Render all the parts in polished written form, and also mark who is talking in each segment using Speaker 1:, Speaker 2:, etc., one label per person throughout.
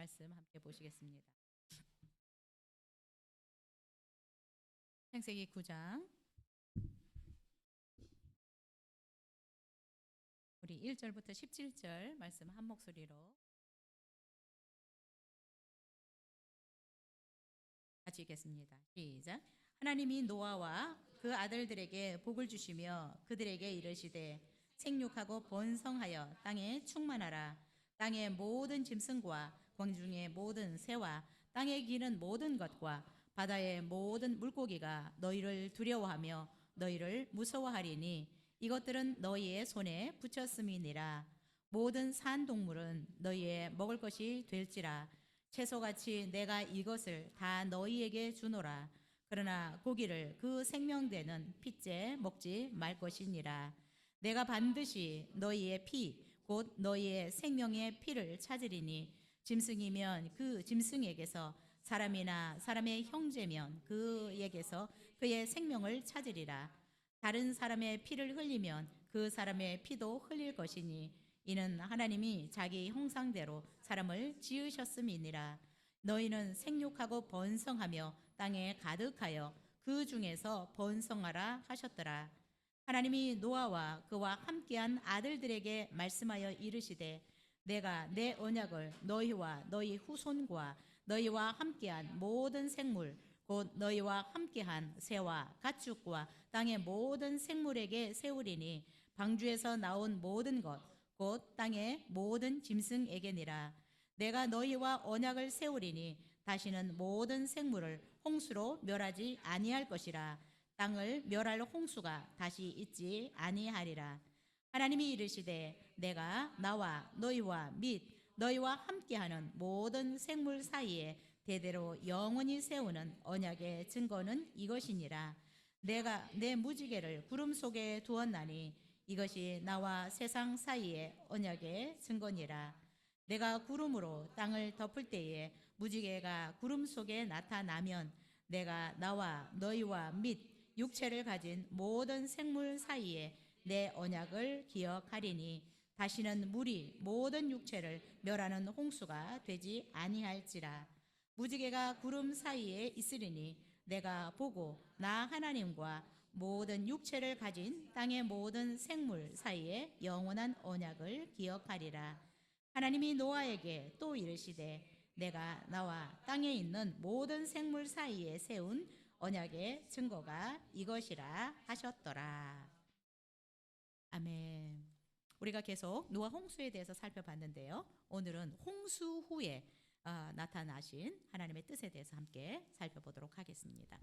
Speaker 1: 말씀 함께 보시겠습니다. 창세기 9장 우리 1절부터 17절 말씀 한 목소리로 같이 읽겠습니다. 시작. 하나님이 노아와 그 아들들에게 복을 주시며 그들에게 이르시되 생육하고 번성하여 땅에 충만하라. 땅의 모든 짐승과 광중의 모든 새와 땅에 기는 모든 것과 바다의 모든 물고기가 너희를 두려워하며 너희를 무서워하리니 이것들은 너희의 손에 붙였음이니라. 모든 산 동물은 너희의 먹을 것이 될지라. 채소같이 내가 이것을 다 너희에게 주노라. 그러나 고기를 그 생명되는 핏째 먹지 말 것이니라. 내가 반드시 너희의 피 곧 너희의 생명의 피를 찾으리니 짐승이면 그 짐승에게서 사람이나 사람의 형제면 그에게서 그의 생명을 찾으리라. 다른 사람의 피를 흘리면 그 사람의 피도 흘릴 것이니 이는 하나님이 자기 형상대로 사람을 지으셨음이니라. 너희는 생육하고 번성하며 땅에 가득하여 그 중에서 번성하라 하셨더라. 하나님이 노아와 그와 함께한 아들들에게 말씀하여 이르시되 내가 내 언약을 너희와 너희 후손과 너희와 함께한 모든 생물 곧 너희와 함께한 새와 가축과 땅의 모든 생물에게 세우리니 방주에서 나온 모든 것 곧 땅의 모든 짐승에게니라. 내가 너희와 언약을 세우리니 다시는 모든 생물을 홍수로 멸하지 아니할 것이라. 땅을 멸할 홍수가 다시 있지 아니하리라. 하나님이 이르시되 내가 나와 너희와 및 너희와 함께하는 모든 생물 사이에 대대로 영원히 세우는 언약의 증거는 이것이니라. 내가 내 무지개를 구름 속에 두었나니 이것이 나와 세상 사이의 언약의 증거니라. 내가 구름으로 땅을 덮을 때에 무지개가 구름 속에 나타나면 내가 나와 너희와 및 육체를 가진 모든 생물 사이에 내 언약을 기억하리니 다시는 물이 모든 육체를 멸하는 홍수가 되지 아니할지라. 무지개가 구름 사이에 있으리니 내가 보고 나 하나님과 모든 육체를 가진 땅의 모든 생물 사이에 영원한 언약을 기억하리라. 하나님이 노아에게 또 이르시되 내가 나와 땅에 있는 모든 생물 사이에 세운 언약의 증거가 이것이라 하셨더라. 아멘. 우리가 계속 노아 홍수에 대해서 살펴봤는데요. 오늘은 홍수 후에 나타나신 하나님의 뜻에 대해서 함께 살펴보도록 하겠습니다.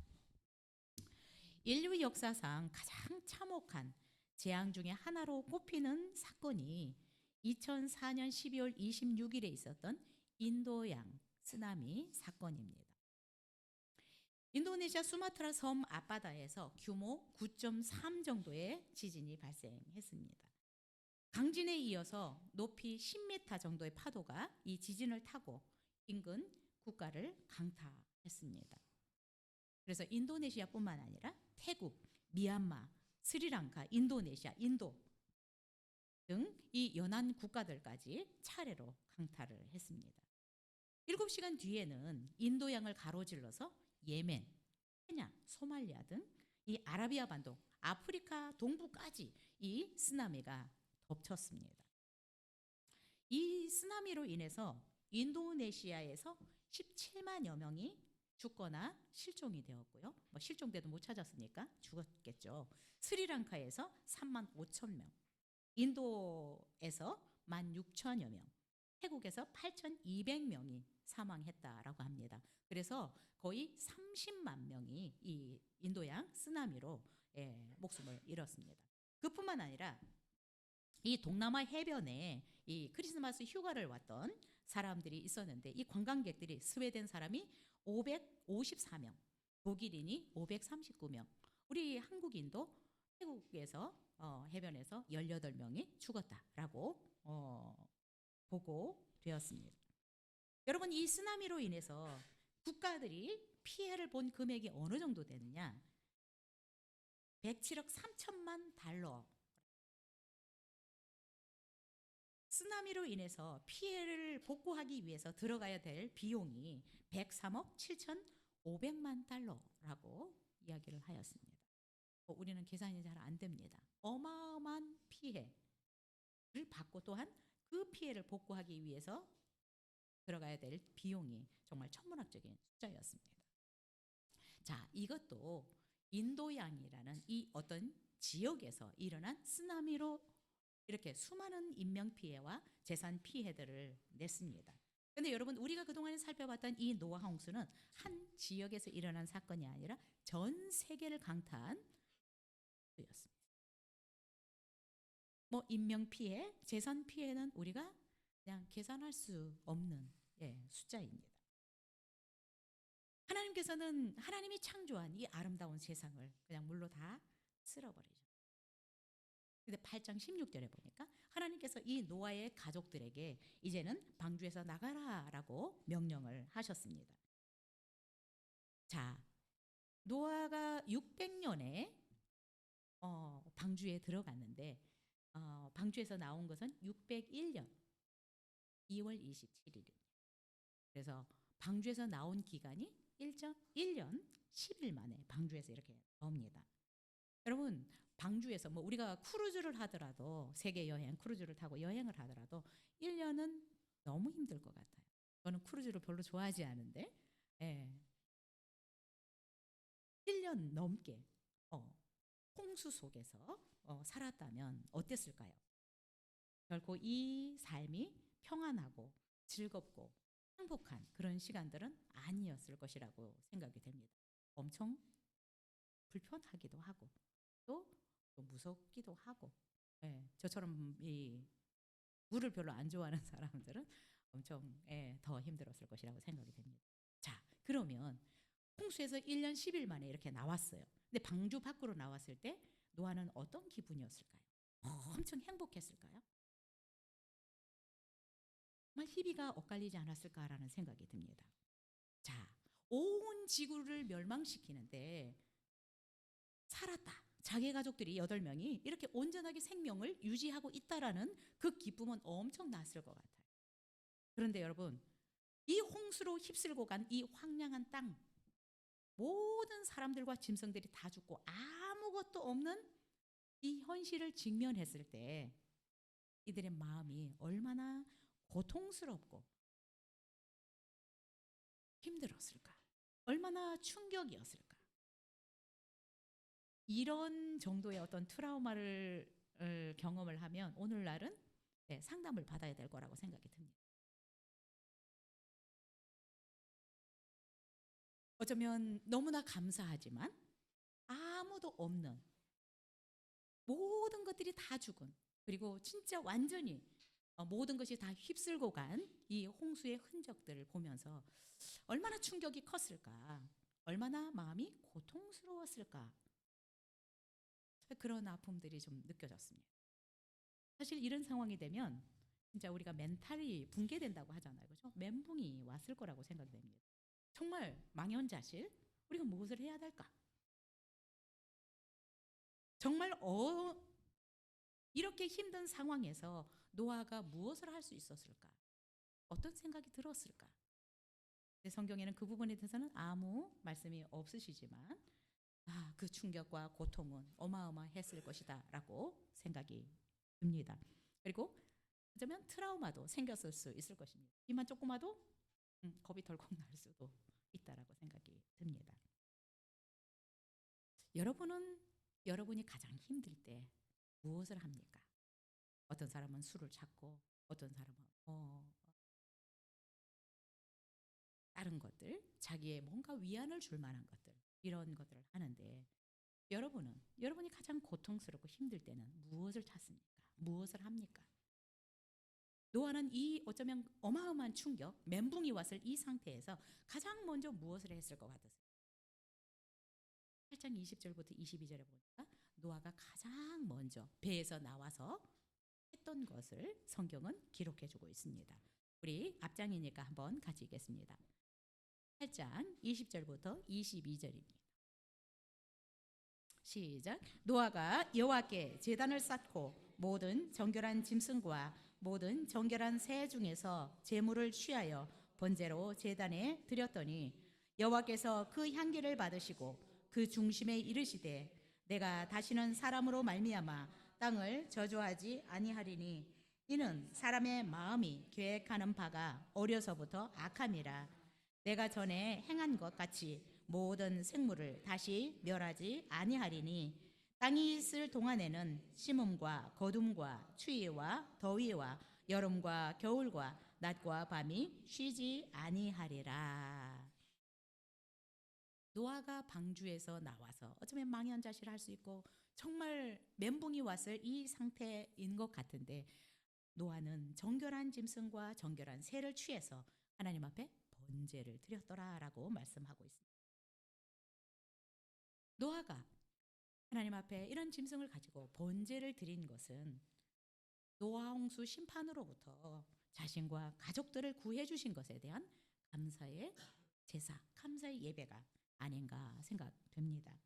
Speaker 1: 인류 역사상 가장 참혹한 재앙 중에 하나로 꼽히는 사건이 2004년 12월 26일에 있었던 인도양 쓰나미 사건입니다. 인도네시아 수마트라 섬 앞바다에서 규모 9.3 정도의 지진이 발생했습니다. 강진에 이어서 높이 10m 정도의 파도가 이 지진을 타고 인근 국가를 강타했습니다. 그래서 인도네시아뿐만 아니라 태국, 미얀마, 스리랑카, 인도네시아, 인도 등 이 연안 국가들까지 차례로 강타를 했습니다. 7시간 뒤에는 인도양을 가로질러서 예멘, 케냐, 소말리아 등 이 아라비아 반도, 아프리카 동부까지 이 쓰나미가 덮쳤습니다. 이 쓰나미로 인해서 인도네시아에서 17만여 명이 죽거나 실종이 되었고요. 실종돼도 못 찾았으니까 죽었겠죠. 스리랑카에서 3만 5천 명, 인도에서 16,000여 명, 태국에서 8,200명이 사망했다라고 합니다. 그래서 거의 30만 명이 이 인도양 쓰나미로 목숨을 잃었습니다. 그뿐만 아니라 이 동남아 해변에 이 크리스마스 휴가를 왔던 사람들이 있었는데 이 관광객들이 스웨덴 사람이 554명, 독일인이 539명, 우리 한국인도 태국에서 해변에서 18명이 죽었다라고 보고되었습니다. 여러분, 이 쓰나미로 인해서 국가들이 피해를 본 금액이 어느 정도 되느냐? 107억 3천만 달러. 쓰나미로 인해서 피해를 복구하기 위해서 들어가야 될 비용이 103억 7,500만 달러라고 이야기를 하였습니다. 우리는 계산이 잘 안 됩니다. 어마어마한 피해를 받고 또한 그 피해를 복구하기 위해서 들어가야 될 비용이 정말 천문학적인 숫자였습니다. 자, 이것도 인도양이라는 이 어떤 지역에서 일어난 쓰나미로 이렇게 수많은 인명 피해와 재산 피해들을 냈습니다. 근데 여러분, 우리가 그동안에 살펴봤던 이 노아 홍수는 한 지역에서 일어난 사건이 아니라 전 세계를 강타한 수였습니다. 뭐 인명 피해, 재산 피해는 우리가 그냥 계산할 수 없는 숫자입니다. 하나님께서는 하나님이 창조한 이 아름다운 세상을 그냥 물로 다 쓸어버리죠. 근데 8장 16절에 보니까 하나님께서 이 노아의 가족들에게 이제는 방주에서 나가라라고 명령을 하셨습니다. 자, 노아가 600년에 방주에 들어갔는데 방주에서 나온 것은 601년 2월 27일입니다. 그래서 방주에서 나온 기간이 1년 10일 만에 방주에서 이렇게 나옵니다. 여러분, 방주에서 뭐 우리가 크루즈를 하더라도 세계 여행 크루즈를 타고 여행을 하더라도 1년은 너무 힘들 것 같아요. 저는 크루즈를 별로 좋아하지 않은데 1년 넘게 홍수 속에서 살았다면 어땠을까요? 결코 이 삶이 평안하고 즐겁고 행복한 그런 시간들은 아니었을 것이라고 생각이 됩니다. 엄청 불편하기도 하고 또 무섭기도 하고 저처럼 이 물을 별로 안 좋아하는 사람들은 엄청 더 힘들었을 것이라고 생각이 됩니다. 자, 그러면 홍수에서 1년 10일 만에 이렇게 나왔어요. 근데 방주 밖으로 나왔을 때 노아는 어떤 기분이었을까요? 엄청 행복했을까요? 정말 희비가 엇갈리지 않았을까라는 생각이 듭니다. 자, 온 지구를 멸망시키는데 살았다. 자기 가족들이 8명이 이렇게 온전하게 생명을 유지하고 있다라는 그 기쁨은 엄청났을 것 같아요. 그런데 여러분, 이 홍수로 휩쓸고 간 이 황량한 땅, 모든 사람들과 짐승들이 다 죽고 아무것도 없는 이 현실을 직면했을 때 이들의 마음이 얼마나 고통스럽고 힘들었을까? 얼마나 충격이었을까? 이런 정도의 어떤 트라우마를 경험을 하면 오늘날은 상담을 받아야 될 거라고 생각이 듭니다. 어쩌면 너무나 감사하지만 아무도 없는 모든 것들이 다 죽은 그리고 진짜 완전히 모든 것이 다 휩쓸고 간 이 홍수의 흔적들을 보면서 얼마나 충격이 컸을까, 얼마나 마음이 고통스러웠을까, 그런 아픔들이 좀 느껴졌습니다. 사실 이런 상황이 되면 진짜 우리가 멘탈이 붕괴된다고 하잖아요. 그렇죠? 멘붕이 왔을 거라고 생각됩니다. 정말 망연자실, 우리가 무엇을 해야 될까? 정말 이렇게 힘든 상황에서 노아가 무엇을 할 수 있었을까? 어떤 생각이 들었을까? 성경에는 그 부분에 대해서는 아무 말씀이 없으시지만 그 충격과 고통은 어마어마했을 것이다 라고 생각이 듭니다. 그리고 어쩌면 트라우마도 생겼을 수 있을 것입니다. 이만 조그마도 겁이 덜컥 날 수도 있다라고 생각이 듭니다. 여러분은 여러분이 가장 힘들 때 무엇을 합니까? 어떤 사람은 술을 찾고 어떤 사람은 다른 것들, 자기의 뭔가 위안을 줄 만한 것들, 이런 것들을 하는데 여러분이 가장 고통스럽고 힘들 때는 무엇을 찾습니까? 무엇을 합니까? 노아는 이 어쩌면 어마어마한 충격, 멘붕이 왔을 이 상태에서 가장 먼저 무엇을 했을 것 같으세요? 8장 20절부터 22절에 보니까 노아가 가장 먼저 배에서 나와서 했던 것을 성경은 기록해주고 있습니다. 우리 앞장이니까 한번 같이 읽겠습니다. 8장 20절부터 22절입니다. 시작. 노아가 여호와께 제단을 쌓고 모든 정결한 짐승과 모든 정결한 새 중에서 제물을 취하여 번제로 제단에 드렸더니 여호와께서 그 향기를 받으시고 그 중심에 이르시되 내가 다시는 사람으로 말미암아 땅을 저주하지 아니하리니 이는 사람의 마음이 계획하는 바가 어려서부터 악함이라. 내가 전에 행한 것 같이 모든 생물을 다시 멸하지 아니하리니 땅이 있을 동안에는 심음과 거둠과 추위와 더위와 여름과 겨울과 낮과 밤이 쉬지 아니하리라. 노아가 방주에서 나와서 어쩌면 망연자실을 할 수 있고 정말 멘붕이 왔을 이 상태인 것 같은데, 노아는 정결한 짐승과 정결한 새를 취해서 하나님 앞에 번제를 드렸더라라고 말씀하고 있습니다. 노아가 하나님 앞에 이런 짐승을 가지고 번제를 드린 것은 노아 홍수 심판으로부터 자신과 가족들을 구해 주신 것에 대한 감사의 제사, 감사의 예배가 아닌가 생각됩니다.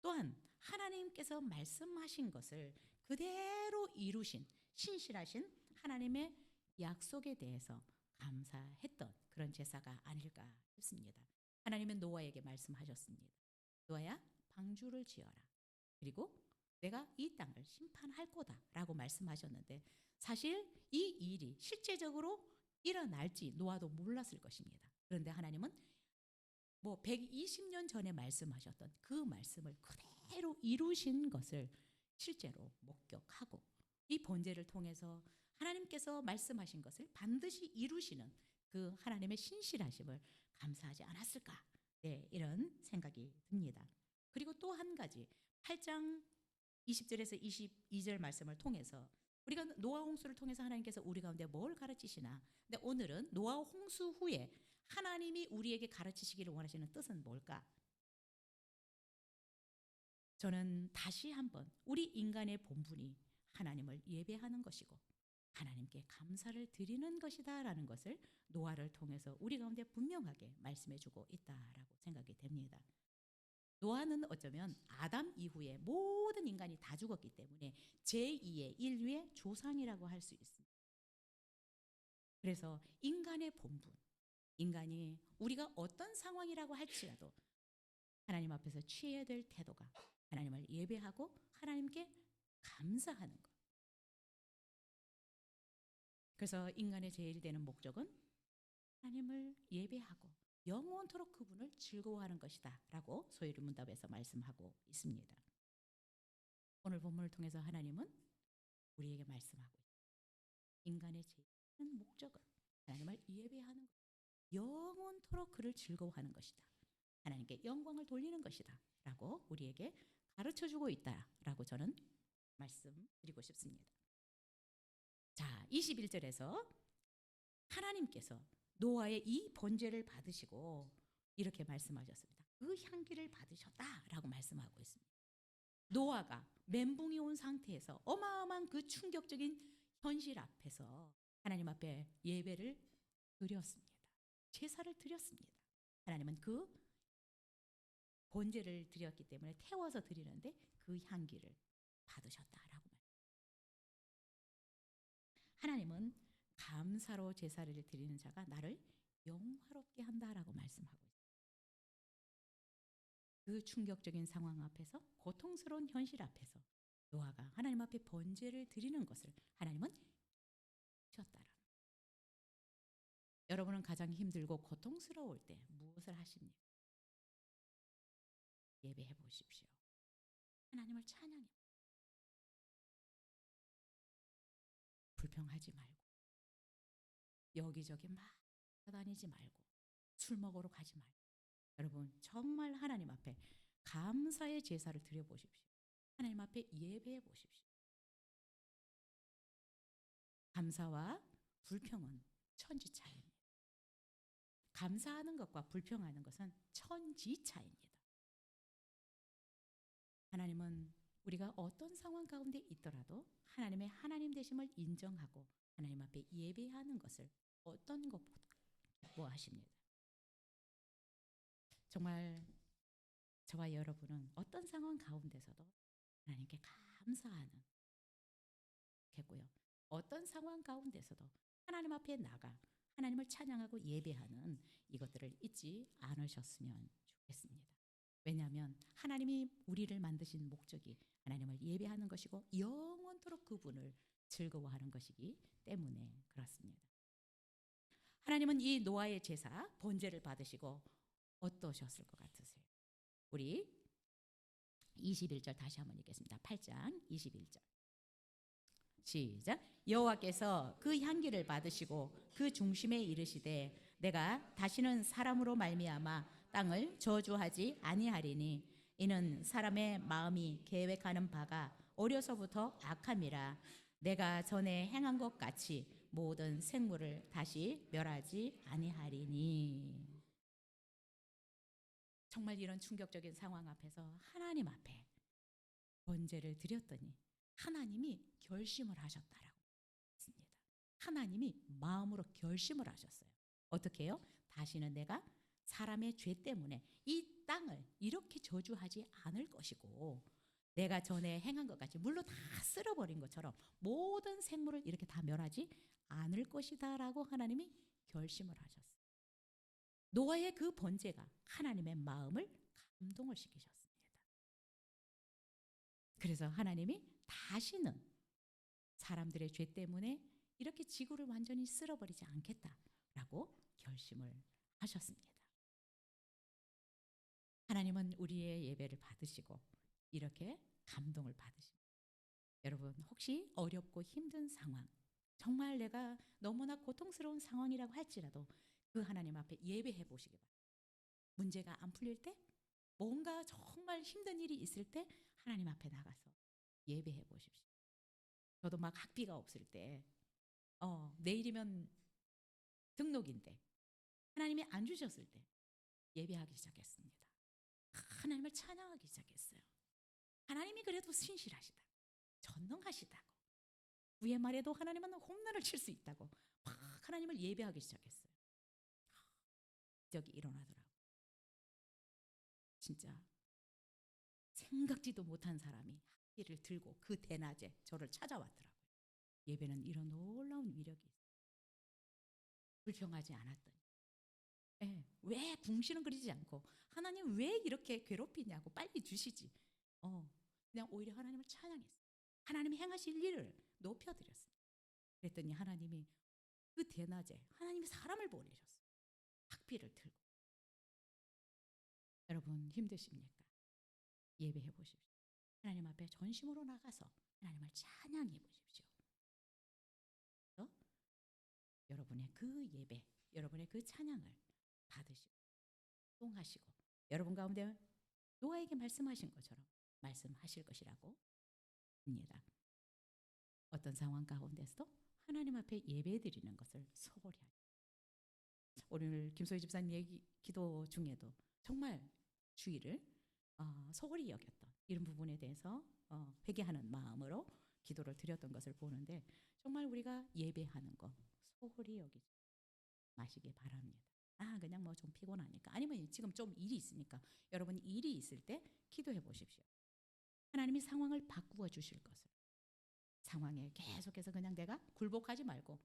Speaker 1: 또한 하나님께서 말씀하신 것을 그대로 이루신 신실하신 하나님의 약속에 대해서 감사했던 그런 제사가 아닐까 싶습니다. 하나님은 노아에게 말씀하셨습니다. 노아야, 방주를 지어라. 그리고 내가 이 땅을 심판할 거다라고 말씀하셨는데, 사실 이 일이 실제적으로 일어날지 노아도 몰랐을 것입니다. 그런데 하나님은 120년 전에 말씀하셨던 그 말씀을 그대로 이루신 것을 실제로 목격하고 이 번제를 통해서 하나님께서 말씀하신 것을 반드시 이루시는 그 하나님의 신실하심을 감사하지 않았을까? 네, 이런 생각이 듭니다. 그리고 또 한 가지 8장 20절에서 22절 말씀을 통해서 우리가 노아 홍수를 통해서 하나님께서 우리 가운데 뭘 가르치시나? 근데 오늘은 노아 홍수 후에 하나님이 우리에게 가르치시기를 원하시는 뜻은 뭘까? 저는 다시 한번 우리 인간의 본분이 하나님을 예배하는 것이고 하나님께 감사를 드리는 것이다라는 것을 노아를 통해서 우리 가운데 분명하게 말씀해주고 있다라고 생각이 됩니다. 노아는 어쩌면 아담 이후에 모든 인간이 다 죽었기 때문에 제2의 인류의 조상이라고 할 수 있습니다. 그래서 인간의 본분, 인간이 우리가 어떤 상황이라고 할지라도 하나님 앞에서 취해야 될 태도가 하나님을 예배하고 하나님께 감사하는 것. 그래서 인간의 제일 되는 목적은 하나님을 예배하고 영원토록 그분을 즐거워하는 것이다 라고 소요리 문답에서 말씀하고 있습니다. 오늘 본문을 통해서 하나님은 우리에게 말씀하고 있습니다. 인간의 제일 큰 목적은 하나님을 예배하는 것, 영원토록 그를 즐거워하는 것이다, 하나님께 영광을 돌리는 것이다 라고 우리에게 가르쳐주고 있다라고 저는 말씀드리고 싶습니다. 자, 21절에서 하나님께서 노아의 이 번제를 받으시고 이렇게 말씀하셨습니다. 그 향기를 받으셨다라고 말씀하고 있습니다. 노아가 멘붕이 온 상태에서 어마어마한 그 충격적인 현실 앞에서 하나님 앞에 예배를 드렸습니다. 제사를 드렸습니다. 하나님은 그 번제를 드렸기 때문에 태워서 드리는데 그 향기를 받으셨다라고 말합니다. 하나님은 감사로 제사를 드리는 자가 나를 영화롭게 한다라고 말씀하고 있습니다. 그 충격적인 상황 앞에서, 고통스러운 현실 앞에서 노아가 하나님 앞에 번제를 드리는 것을 하나님은 하셨다라. 여러분은 가장 힘들고 고통스러울 때 무엇을 하십니까? 예배해 보십시오. 하나님을 찬양해. 불평하지 말고 여기저기 막 다니지 말고 술 먹으러 가지 말고 여러분 정말 하나님 앞에 감사의 제사를 드려보십시오. 하나님 앞에 예배해 보십시오. 감사와 불평은 천지 차이입니다. 감사하는 것과 불평하는 것은 천지 차이입니다. 하나님은 우리가 어떤 상황 가운데 있더라도 하나님의 하나님 되심을 인정하고 하나님 앞에 예배하는 것을 어떤 것보다 기뻐하십니다. 정말 저와 여러분은 어떤 상황 가운데서도 하나님께 감사하는 겠고요. 어떤 상황 가운데서도 하나님 앞에 나가 하나님을 찬양하고 예배하는 이것들을 잊지 않으셨으면 좋겠습니다. 왜냐하면 하나님이 우리를 만드신 목적이 하나님을 예배하는 것이고 영원토록 그분을 즐거워하는 것이기 때문에 그렇습니다. 하나님은 이 노아의 제사 번제를 받으시고 어떠셨을 것 같으세요? 우리 21절 다시 한번 읽겠습니다. 8장 21절. 시작. 여호와께서 그 향기를 받으시고 그 중심에 이르시되 내가 다시는 사람으로 말미암아 땅을 저주하지 아니하리니 이는 사람의 마음이 계획하는 바가 어려서부터 악함이라 내가 전에 행한 것 같이 모든 생물을 다시 멸하지 아니하리니. 정말 이런 충격적인 상황 앞에서 하나님 앞에 번제를 드렸더니 하나님이 결심을 하셨다라고 했습니다. 하나님이 마음으로 결심을 하셨어요. 어떻게 해요? 다시는 내가 사람의 죄 때문에 이 땅을 이렇게 저주하지 않을 것이고 내가 전에 행한 것 같이 물로 다 쓸어버린 것처럼 모든 생물을 이렇게 다 멸하지 않을 것이다라고 하나님이 결심을 하셨어요. 노아의 그 번제가 하나님의 마음을 감동을 시키셨습니다. 그래서 하나님이 다시는 사람들의 죄 때문에 이렇게 지구를 완전히 쓸어버리지 않겠다라고 결심을 하셨습니다. 하나님은 우리의 예배를 받으시고 이렇게 감동을 받으십니다. 여러분 혹시 어렵고 힘든 상황, 정말 내가 너무나 고통스러운 상황이라고 할지라도 그 하나님 앞에 예배해 보시기 바랍니다. 문제가 안 풀릴 때, 뭔가 정말 힘든 일이 있을 때 하나님 앞에 나가서 예배해 보십시오. 저도 막 학비가 없을 때 내일이면 등록인데 하나님이 안 주셨을 때 예배하기 시작했습니다. 하나님을 찬양하기 시작했어요. 하나님이 그래도 신실하시다, 전능하시다고, 후에 말해도 하나님은 홈런을 칠 수 있다고 막 하나님을 예배하기 시작했어요. 기적이 일어나더라고요. 진짜 생각지도 못한 사람이 학기를 들고 그 대낮에 저를 찾아왔더라고요. 예배는 이런 놀라운 위력이 있어요. 불평하지 않았더니 왜 궁시렁거리지 않고 하나님 왜 이렇게 괴롭히냐고 빨리 주시지. 그냥 오히려 하나님을 찬양했어요. 하나님이 행하실 일을 높여드렸어요. 그랬더니 하나님이 그 대낮에 하나님이 사람을 보내셨어요. 학비를 들고. 여러분 힘드십니까? 예배해 보십시오. 하나님 앞에 전심으로 나가서 하나님을 찬양해 보십시오. 여러분의 그 예배, 여러분의 그 찬양을 받으시고 통하시고 여러분 가운데 노아에게 말씀하신 것처럼 말씀하실 것이라고 합니다. 어떤 상황 가운데서도 하나님 앞에 예배드리는 것을 소홀히 하지. 오늘 김소희 집사님 기도 중에도 정말 주의를 소홀히 여겼던 이런 부분에 대해서 회개하는 마음으로 기도를 드렸던 것을 보는데 정말 우리가 예배하는 거 소홀히 여기지 마시기 바랍니다. 그냥 뭐 좀 피곤하니까, 아니면 지금 좀 일이 있으니까, 여러분 일이 있을 때 기도해 보십시오. 하나님이 상황을 바꾸어 주실 것을, 상황에 계속해서 그냥 내가 굴복하지 말고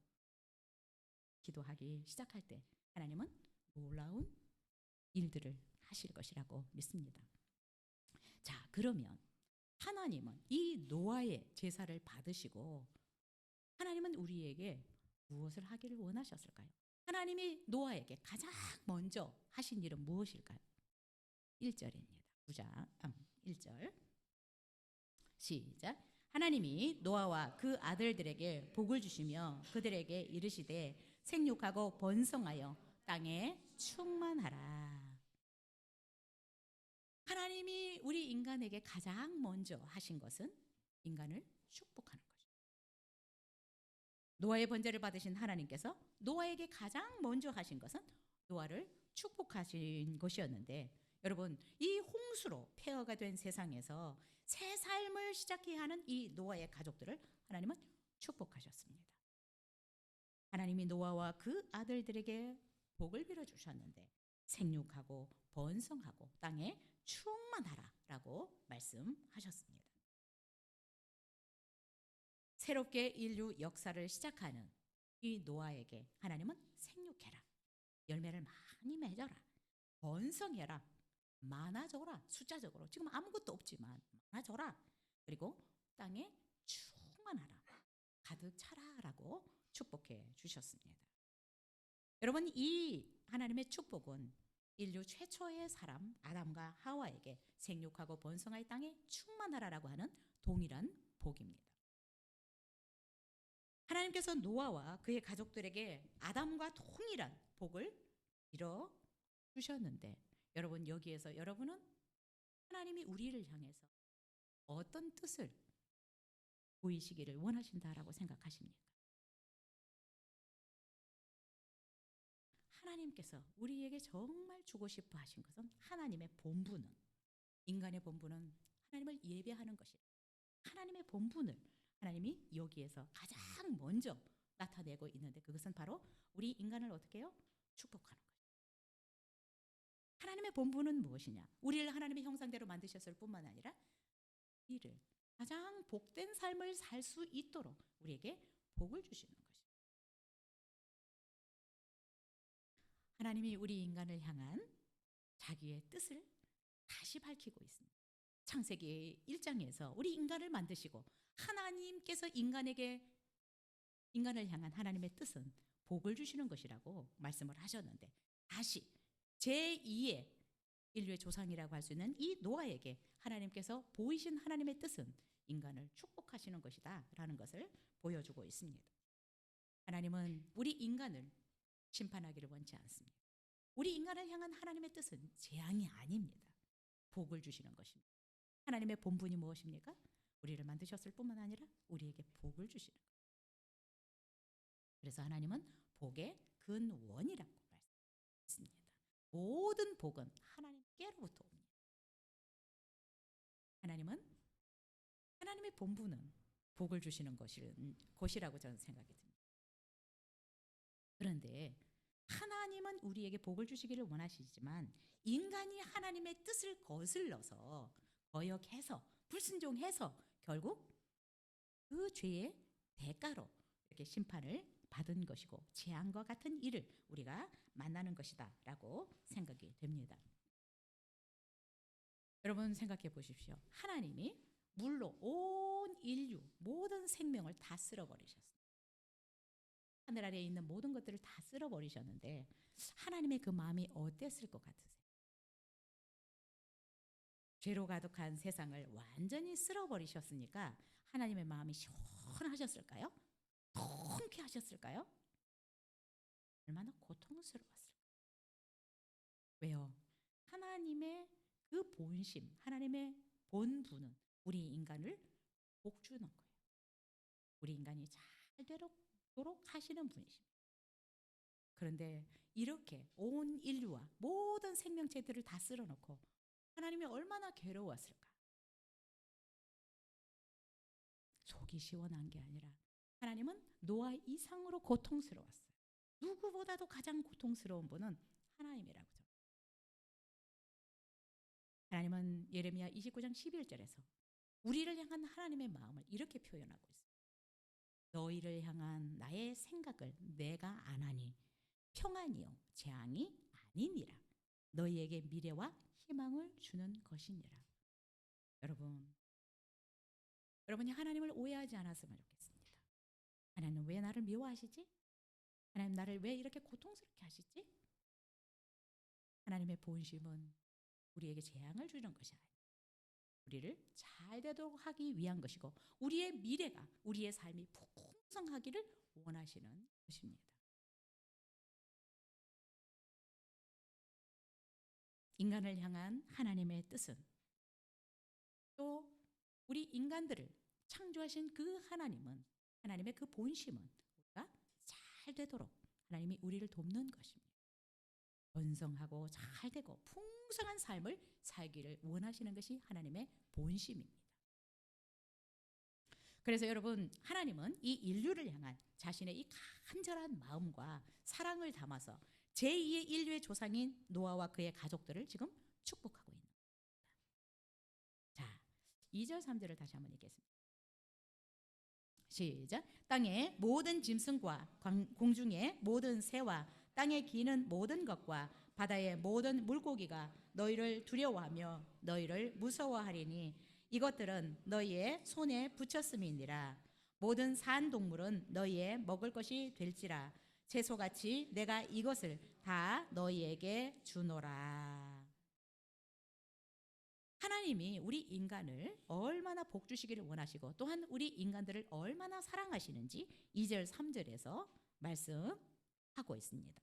Speaker 1: 기도하기 시작할 때 하나님은 놀라운 일들을 하실 것이라고 믿습니다. 자, 그러면 하나님은 이 노아의 제사를 받으시고 하나님은 우리에게 무엇을 하기를 원하셨을까요? 하나님이 노아에게 가장 먼저 하신 일은 무엇일까요? 1절입니다. 1절 시작. 하나님이 노아와 그 아들들에게 복을 주시며 그들에게 이르시되 생육하고 번성하여 땅에 충만하라. 하나님이 우리 인간에게 가장 먼저 하신 것은 인간을 축복하는 것입니다. 노아의 번제를 받으신 하나님께서 노아에게 가장 먼저 하신 것은 노아를 축복하신 것이었는데, 여러분 이 홍수로 폐허가 된 세상에서 새 삶을 시작해야 하는 이 노아의 가족들을 하나님은 축복하셨습니다. 하나님이 노아와 그 아들들에게 복을 빌어 주셨는데 생육하고 번성하고 땅에 충만하라라고 말씀하셨습니다. 새롭게 인류 역사를 시작하는 이 노아에게 하나님은 생육해라, 열매를 많이 맺어라, 번성해라, 많아져라, 숫자적으로 지금 아무것도 없지만 많아져라, 그리고 땅에 충만하라, 가득 차라라고 축복해 주셨습니다. 여러분, 이 하나님의 축복은 인류 최초의 사람 아담과 하와에게 생육하고 번성하여 땅에 충만하라라고 하는 동일한 복입니다. 하나님께서 노아와 그의 가족들에게 아담과 동일한 복을 이뤄 주셨는데, 여러분, 여기에서 여러분은 하나님이 우리를 향해서 어떤 뜻을 보이시기를 원하신다라고 생각하십니까? 하나님께서 우리에게 정말 주고 싶어 하신 것은, 하나님의 본분은, 인간의 본분은 하나님을 예배하는 것이다. 하나님의 본분을 하나님이 여기에서 가장 먼저 나타내고 있는데, 그것은 바로 우리 인간을 어떻게 해요? 축복하는 것이다. 하나님의 본분은 무엇이냐? 우리를 하나님의 형상대로 만드셨을 뿐만 아니라 우리를 가장 복된 삶을 살 수 있도록 우리에게 복을 주시는 것입니다. 하나님이 우리 인간을 향한 자기의 뜻을 다시 밝히고 있습니다. 창세기 1장에서 우리 인간을 만드시고 하나님께서 인간을 향한 하나님의 뜻은 복을 주시는 것이라고 말씀을 하셨는데, 다시 제2의 인류의 조상이라고 할 수 있는 이 노아에게 하나님께서 보이신 하나님의 뜻은 인간을 축복하시는 것이다 라는 것을 보여주고 있습니다. 하나님은 우리 인간을 심판하기를 원치 않습니다. 우리 인간을 향한 하나님의 뜻은 재앙이 아닙니다. 복을 주시는 것입니다. 하나님의 본분이 무엇입니까? 우리를 만드셨을 뿐만 아니라 우리에게 복을 주시는 것. 그래서 하나님은 복의 근원이라고 말씀했습니다. 모든 복은 하나님께로부터 옵니다. 하나님의 본분은 복을 주시는 것이라고 저는 생각이 듭니다. 그런데 하나님은 우리에게 복을 주시기를 원하시지만, 인간이 하나님의 뜻을 거슬러서 거역해서 불순종해서 결국 그 죄의 대가로 이렇게 심판을 받은 것이고 재앙과 같은 일을 우리가 만나는 것이다 라고 생각이 됩니다. 여러분, 생각해 보십시오. 하나님이 물로 온 인류 모든 생명을 다 쓸어버리셨습니다. 하늘 아래에 있는 모든 것들을 다 쓸어버리셨는데 하나님의 그 마음이 어땠을 것 같으세요? 죄로 가득한 세상을 완전히 쓸어버리셨으니까 하나님의 마음이 시원하셨을까요? 통쾌하셨을까요? 얼마나 고통스러웠을까요? 왜요? 하나님의 그 본심, 하나님의 본분은 우리 인간을 복주는 거예요. 우리 인간이 잘 되도록 하시는 분이십니다. 그런데 이렇게 온 인류와 모든 생명체들을 다 쓸어놓고 하나님이 얼마나 괴로웠을까? 속이 시원한 게 아니라 하나님은 노아 이상으로 고통스러웠어요. 누구보다도 가장 고통스러운 분은 하나님이라고. 하나님은 예레미야 29장 11절에서 우리를 향한 하나님의 마음을 이렇게 표현하고 있습니다. 너희를 향한 나의 생각을 내가 아나니 평안이요 재앙이 아니니라. 너희에게 미래와 희망을 주는 것이니라. 여러분이 하나님을 오해하지 않았으면 좋겠습니다. 하나님 왜 나를 미워하시지? 하나님 나를 왜 이렇게 고통스럽게 하시지? 하나님의 본심은 우리에게 재앙을 주는 것이 아니에요. 우리를 잘 되도록 하기 위한 것이고 우리의 미래가, 우리의 삶이 풍성하기를 원하시는 것입니다. 인간을 향한 하나님의 뜻은, 또 우리 인간들을 창조하신 그 하나님은, 하나님의 그 본심은 우리가 잘 되도록 하나님이 우리를 돕는 것입니다. 번성하고 잘 되고 풍성한 삶을 살기를 원하시는 것이 하나님의 본심입니다. 그래서 여러분, 하나님은 이 인류를 향한 자신의 이 간절한 마음과 사랑을 담아서 제2의 인류의 조상인 노아와 그의 가족들을 지금 축복하고 있는 겁니다. 자, 2절 3절을 다시 한번 읽겠습니다. 시작. 땅의 모든 짐승과 공중의 모든 새와 땅에 기는 모든 것과 바다의 모든 물고기가 너희를 두려워하며 너희를 무서워하리니 이것들은 너희의 손에 붙였음이니라. 모든 산 동물은 너희의 먹을 것이 될지라. 채소같이 내가 이것을 다 너희에게 주노라. 하나님이 우리 인간을 얼마나 복 주시기를 원하시고 또한 우리 인간들을 얼마나 사랑하시는지 2절 3절에서 말씀하고 있습니다.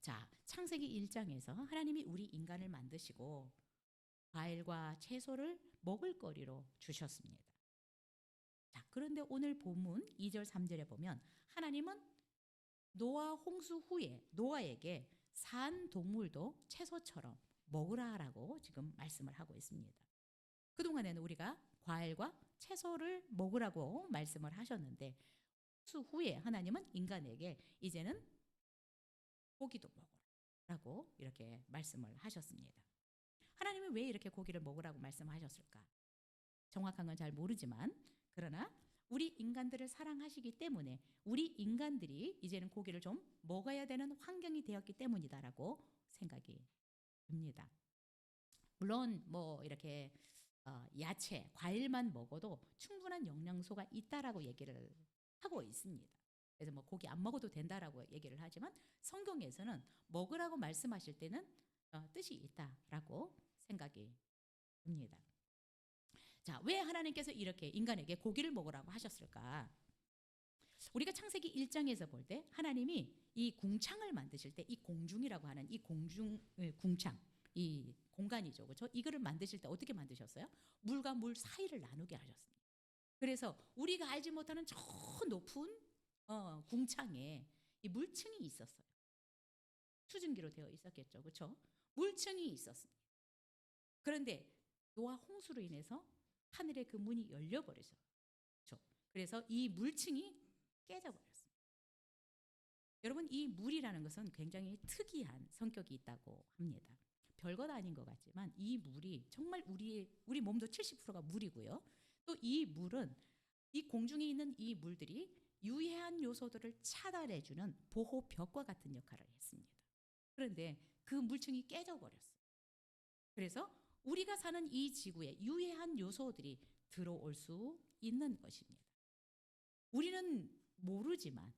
Speaker 1: 자, 창세기 1장에서 하나님이 우리 인간을 만드시고 과일과 채소를 먹을거리로 주셨습니다. 자, 그런데 오늘 본문 2절 3절에 보면 하나님은 노아 홍수 후에 노아에게 산 동물도 채소처럼 먹으라라고 지금 말씀을 하고 있습니다. 그동안에는 우리가 과일과 채소를 먹으라고 말씀을 하셨는데 홍수 후에 하나님은 인간에게 이제는 고기도 먹으라고 이렇게 말씀을 하셨습니다. 하나님은 왜 이렇게 고기를 먹으라고 말씀하셨을까? 정확한 건 잘 모르지만 그러나 우리 인간들을 사랑하시기 때문에 우리 인간들이 이제는 고기를 좀 먹어야 되는 환경이 되었기 때문이다라고 생각이 듭니다. 물론 뭐 이렇게 야채, 과일만 먹어도 충분한 영양소가 있다라고 얘기를 하고 있습니다. 그래서 뭐 고기 안 먹어도 된다라고 얘기를 하지만 성경에서는 먹으라고 말씀하실 때는 뜻이 있다라고 생각이 듭니다. 자, 왜 하나님께서 이렇게 인간에게 고기를 먹으라고 하셨을까? 우리가 창세기 1장에서 볼 때 하나님이 이 궁창을 만드실 때 이 공중이라고 하는 이 궁창, 이 공간이죠. 그렇죠? 이거를 만드실 때 어떻게 만드셨어요? 물과 물 사이를 나누게 하셨습니다. 그래서 우리가 알지 못하는 저 높은 궁창에 이 물층이 있었어요. 수증기로 되어 있었겠죠. 그렇죠? 물층이 있었습니다. 그런데 노아 홍수로 인해서 하늘의 그 문이 열려버리죠. 그렇죠? 그래서 이 물층이 깨져버렸습니다. 여러분, 이 물이라는 것은 굉장히 특이한 성격이 있다고 합니다. 별것 아닌 것 같지만 이 물이 정말 우리 몸도 70%가 물이고요. 또 이 물은 이 공중에 있는 이 물들이 유해한 요소들을 차단해주는 보호벽과 같은 역할을 했습니다. 그런데 그 물층이 깨져버렸어요. 그래서 우리가 사는 이 지구에 유해한 요소들이 들어올 수 있는 것입니다. 우리는 모르지만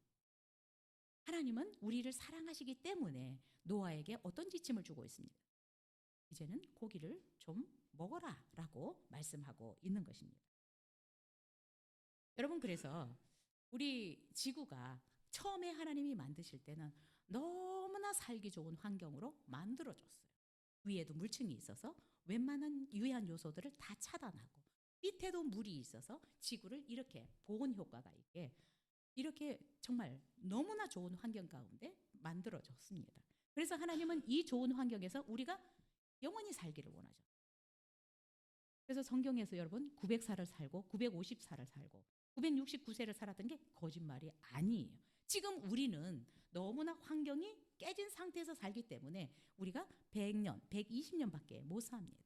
Speaker 1: 하나님은 우리를 사랑하시기 때문에 노아에게 어떤 지침을 주고 있습니다. 이제는 고기를 좀 먹어라 라고 말씀하고 있는 것입니다. 여러분, 그래서 우리 지구가 처음에 하나님이 만드실 때는 너무나 살기 좋은 환경으로 만들어졌어요. 위에도 물층이 있어서 웬만한 유해한 요소들을 다 차단하고 밑에도 물이 있어서 지구를 이렇게 보온 효과가 있게 이렇게 정말 너무나 좋은 환경 가운데 만들어졌습니다. 그래서 하나님은 이 좋은 환경에서 우리가 영원히 살기를 원하죠. 그래서 성경에서 여러분 900살을 살고 950살을 살고 969세를 살았던 게 거짓말이 아니에요. 지금 우리는 너무나 환경이 깨진 상태에서 살기 때문에 우리가 100년, 120년밖에 못 삽니다.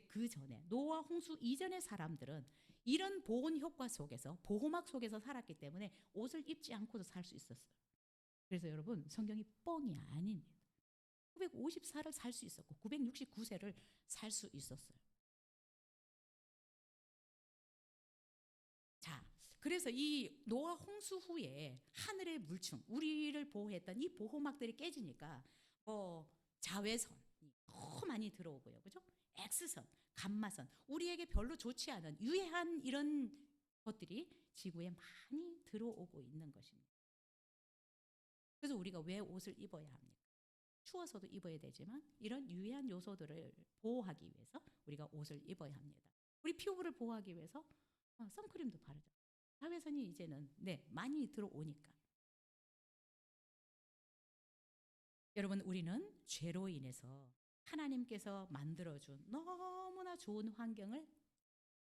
Speaker 1: 그 전에 노아 홍수 이전의 사람들은 이런 보온 효과 속에서 보호막 속에서 살았기 때문에 옷을 입지 않고도 살 수 있었어요. 그래서 여러분, 성경이 뻥이 아닙니다. 954를 살 수 있었고 969세를 살 수 있었어요. 자, 그래서 이 노아 홍수 후에 하늘의 물층, 우리를 보호했던 이 보호막들이 깨지니까 자외선이 너무 많이 들어오고요. 그죠? X선, 감마선, 우리에게 별로 좋지 않은 유해한 이런 것들이 지구에 많이 들어오고 있는 것입니다. 그래서 우리가 왜 옷을 입어야 합니까? 추워서도 입어야 되지만 이런 유해한 요소들을 보호하기 위해서 우리가 옷을 입어야 합니다. 우리 피부를 보호하기 위해서 선크림도 바르죠. 자외선이 이제는 많이 들어오니까. 여러분, 우리는 죄로 인해서 하나님께서 만들어준 너무나 좋은 환경을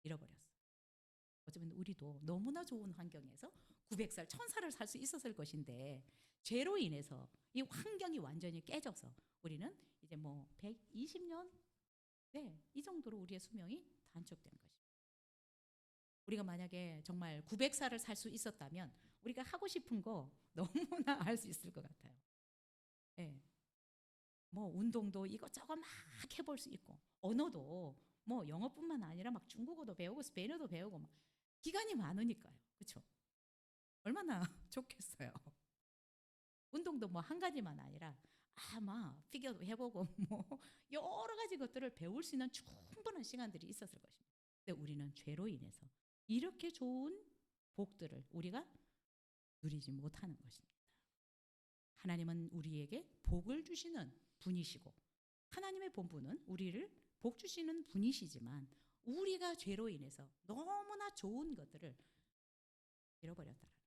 Speaker 1: 잃어버렸어요. 어쩌면 우리도 너무나 좋은 환경에서 900살, 1000살을 살 수 있었을 것인데 죄로 인해서 이 환경이 완전히 깨져서 우리는 이제 120년 이 정도로 우리의 수명이 단축된 것입니다. 우리가 만약에 정말 900살을 살 수 있었다면 우리가 하고 싶은 거 너무나 할 수 있을 것 같아요. 예. 뭐 운동도 이것저것 막 해볼 수 있고, 언어도 뭐 영어뿐만 아니라 막 중국어도 배우고 스페인어도 배우고 막 기간이 많으니까요. 그렇죠? 얼마나 좋겠어요. 운동도 뭐 한 가지만 아니라 막 피겨도 해보고 뭐 여러 가지 것들을 배울 수 있는 충분한 시간들이 있었을 것입니다. 근데 우리는 죄로 인해서 이렇게 좋은 복들을 우리가 누리지 못하는 것입니다. 하나님은 우리에게 복을 주시는 분이시고, 하나님의 본분은 우리를 복 주시는 분이시지만 우리가 죄로 인해서 너무나 좋은 것들을 잃어버렸다라는,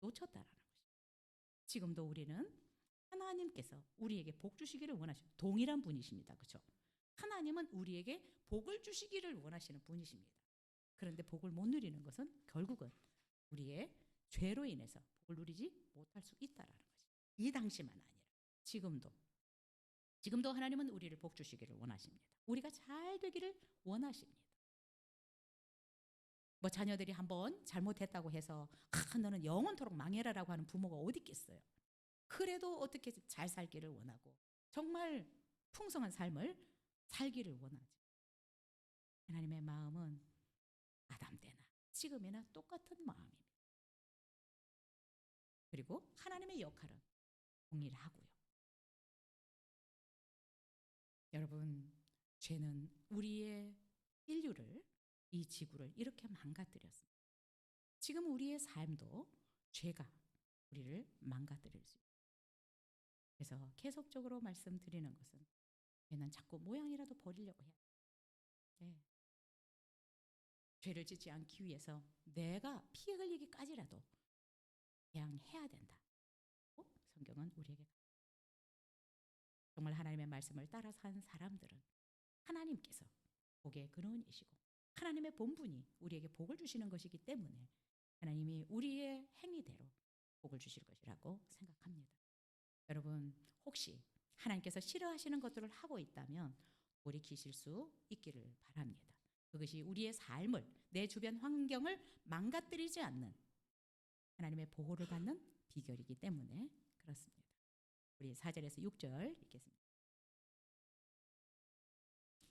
Speaker 1: 놓쳤다라는 것입니다. 지금도 우리는 하나님께서 우리에게 복 주시기를 원하시는 동일한 분이십니다. 그렇죠? 하나님은 우리에게 복을 주시기를 원하시는 분이십니다. 그런데 복을 못 누리는 것은 결국은 우리의 죄로 인해서 복을 누리지 못할 수 있다라는 것입니다. 이 당시만 아니라 지금도 하나님은 우리를 복 주시기를 원하십니다. 우리가 잘 되기를 원하십니다. 뭐 자녀들이 한번 잘못했다고 해서 너는 영원토록 망해라라고 하는 부모가 어디 있겠어요. 그래도 어떻게 잘 살기를 원하고 정말 풍성한 삶을 살기를 원하지. 하나님의 마음은 아담 때나 지금이나 똑같은 마음입니다. 그리고 하나님의 역할은 동일하고요. 여러분, 죄는 우리의 인류를, 이 지구를 이렇게 망가뜨렸습니다. 지금 우리의 삶도 죄가 우리를 망가뜨릴 수 있습니다. 그래서 계속적으로 말씀드리는 것은 죄는 자꾸 모양이라도 버리려고 해야 돼요. 네. 죄를 짓지 않기 위해서 내가 피 흘리기까지라도 그냥 해야 된다. 성경은 우리에게 정말 하나님의 말씀을 따라 산 사람들은 하나님께서 복의 근원이시고 하나님의 본분이 우리에게 복을 주시는 것이기 때문에 하나님이 우리의 행위대로 복을 주실 것이라고 생각합니다. 여러분, 혹시 하나님께서 싫어하시는 것들을 하고 있다면 돌이키실 수 있기를 바랍니다. 그것이 우리의 삶을, 내 주변 환경을 망가뜨리지 않는 하나님의 보호를 받는 비결이기 때문에 그렇습니다. 우리 4절에서 6절 읽겠습니다.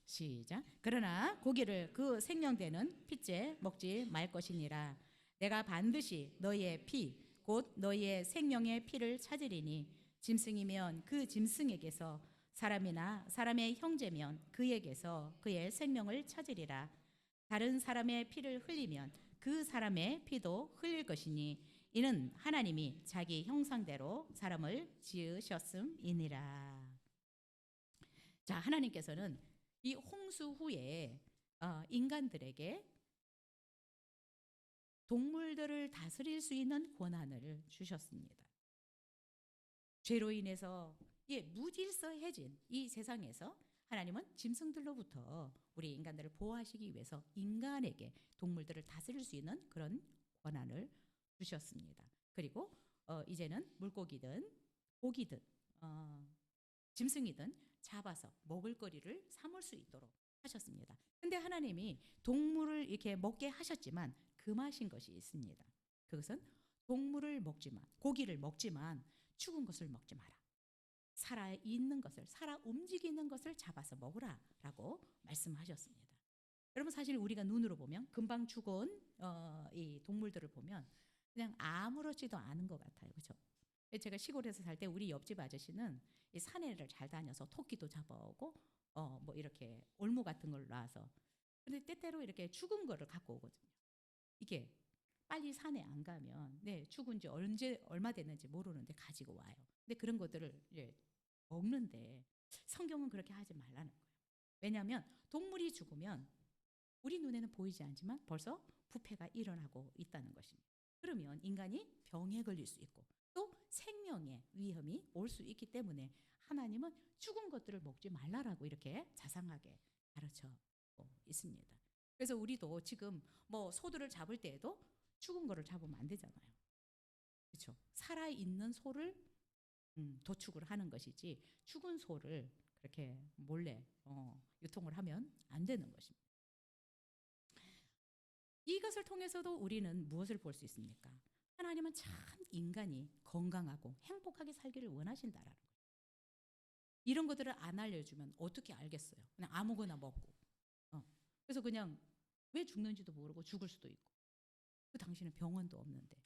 Speaker 1: 시작. 그러나 고기를 그 생명되는 핏째 먹지 말 것이니라. 내가 반드시 너희의 피 곧 너희의 생명의 피를 찾으리니 짐승이면 그 짐승에게서, 사람이나 사람의 형제면 그에게서 그의 생명을 찾으리라. 다른 사람의 피를 흘리면 그 사람의 피도 흘릴 것이니 이는 하나님이 자기 형상대로 사람을 지으셨음이니라. 자, 하나님께서는 이 홍수 후에 인간들에게 동물들을 다스릴 수 있는 권한을 주셨습니다. 죄로 인해서 무질서해진 이 세상에서 하나님은 짐승들로부터 우리 인간들을 보호하시기 위해서 인간에게 동물들을 다스릴 수 있는 그런 권한을 주셨습니다. 그리고 이제는 물고기든 고기든 짐승이든 잡아서 먹을거리를 삼을 수 있도록 하셨습니다. 근데 하나님이 동물을 이렇게 먹게 하셨지만 금하신 것이 있습니다. 그것은 동물을 먹지만, 고기를 먹지만 죽은 것을 먹지 마라. 살아있는 것을, 살아 움직이는 것을 잡아서 먹으라 라고 말씀하셨습니다. 여러분, 사실 우리가 눈으로 보면 금방 죽은 이 동물들을 보면 그냥 아무렇지도 않은 것 같아요. 그렇죠? 제가 시골에서 살 때 우리 옆집 아저씨는 이 산에를 잘 다녀서 토끼도 잡아오고 뭐 이렇게 올무 같은 걸 놔서, 근데 때때로 이렇게 죽은 거를 갖고 오거든요. 이게 빨리 산에 안 가면 죽은 지 언제 얼마 됐는지 모르는데 가지고 와요. 근데 그런 것들을 먹는데 성경은 그렇게 하지 말라는 거예요. 왜냐하면 동물이 죽으면 우리 눈에는 보이지 않지만 벌써 부패가 일어나고 있다는 것입니다. 그러면 인간이 병에 걸릴 수 있고 또 생명의 위험이 올 수 있기 때문에 하나님은 죽은 것들을 먹지 말라라고 이렇게 자상하게 가르쳐 있습니다. 그래서 우리도 지금 뭐 소들을 잡을 때에도 죽은 거를 잡으면 안 되잖아요. 그렇죠? 살아있는 소를 도축을 하는 것이지 죽은 소를 그렇게 몰래 유통을 하면 안 되는 것입니다. 이것을 통해서도 우리는 무엇을 볼 수 있습니까? 하나님은 참 인간이 건강하고 행복하게 살기를 원하신다라는 거예요. 이런 것들을 안 알려주면 어떻게 알겠어요? 그냥 아무거나 먹고. 그래서 그냥 왜 죽는지도 모르고 죽을 수도 있고. 그 당신은 병원도 없는데.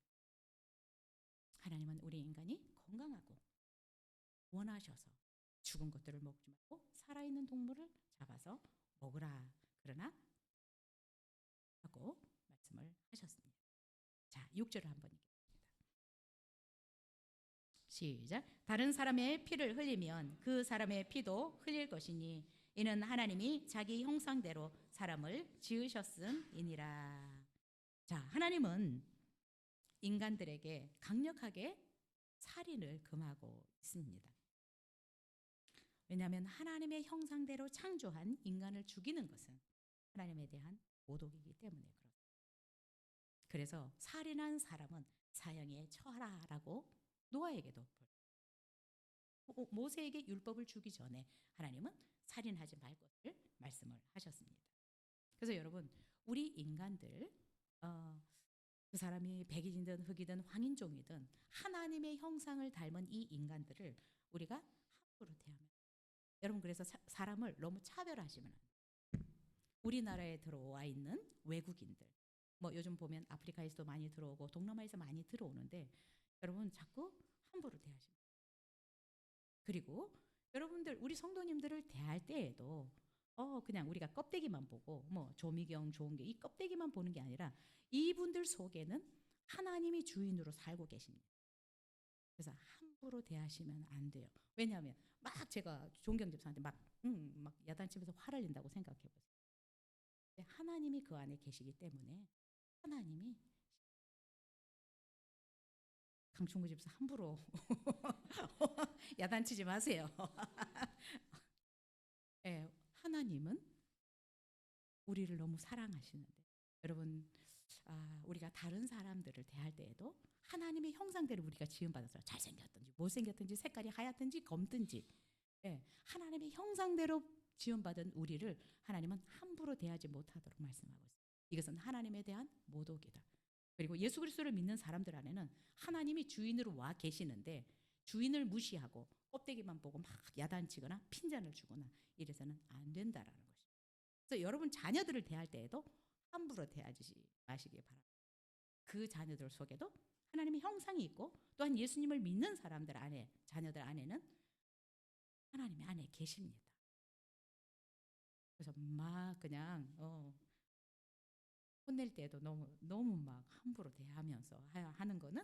Speaker 1: 하나님은 우리 인간이 건강하고 원하셔서 죽은 것들을 먹지 말고 살아있는 동물을 잡아서 먹으라. 그러나 하고 말씀을 하셨습니다. 자, 6절을 한번 읽겠습니다. 시작. 다른 사람의 피를 흘리면 그 사람의 피도 흘릴 것이니 이는 하나님이 자기 형상대로 사람을 지으셨음이니라. 자, 하나님은 인간들에게 강력하게 살인을 금하고 있습니다. 왜냐하면 하나님의 형상대로 창조한 인간을 죽이는 것은 하나님에 대한 모독이기 때문에 그렇습니다. 그래서 살인한 사람은 사형에 처하라라고 노아에게도 모세에게 율법을 주기 전에 하나님은 살인하지 말 것을 말씀을 하셨습니다. 그래서 여러분, 우리 인간들 그 사람이 백인이든 흑이든 황인종이든 하나님의 형상을 닮은 이 인간들을 우리가 함부로 대하면, 여러분, 그래서 사람을 너무 차별하시면 안 돼요. 우리나라에 들어와 있는 외국인들, 뭐 요즘 보면 아프리카에서도 많이 들어오고 동남아에서 많이 들어오는데 여러분 자꾸 함부로 대하시면 돼요. 그리고 여러분들 우리 성도님들을 대할 때에도 그냥 우리가 껍데기만 보고 뭐 조미경 좋은 게 이 껍데기만 보는 게 아니라 이분들 속에는 하나님이 주인으로 살고 계십니다. 그래서 함부로 대하시면 안 돼요. 왜냐하면 막 제가 존경 집사한테 막 야단치면서 화를 낸다고 생각해 보세요. 하나님이 그 안에 계시기 때문에 하나님이, 강충구 집사 함부로 야단치지 마세요. 네, 하나님은 우리를 너무 사랑하시는데 여러분, 우리가 다른 사람들을 대할 때에도 하나님의 형상대로 우리가 지음받았어요. 잘생겼든지 못생겼든지 색깔이 하얗든지 검든지, 하나님의 형상대로 지음받은 우리를 하나님은 함부로 대하지 못하도록 말씀하고 있어요. 이것은 하나님에 대한 모독이다. 그리고 예수 그리스도를 믿는 사람들 안에는 하나님이 주인으로 와 계시는데 주인을 무시하고 껍데기만 보고 막 야단치거나 핀잔을 주거나 이래서는 안 된다라는 것입니다. 그래서 여러분 자녀들을 대할 때에도 함부로 대하지 마시기 바랍니다. 그 자녀들 속에도 하나님의 형상이 있고 또한 예수님을 믿는 사람들 안에, 자녀들 안에는 하나님의 안에 계십니다. 그래서 막 그냥 혼낼 때도 너무 막 함부로 대하면서 하는 거는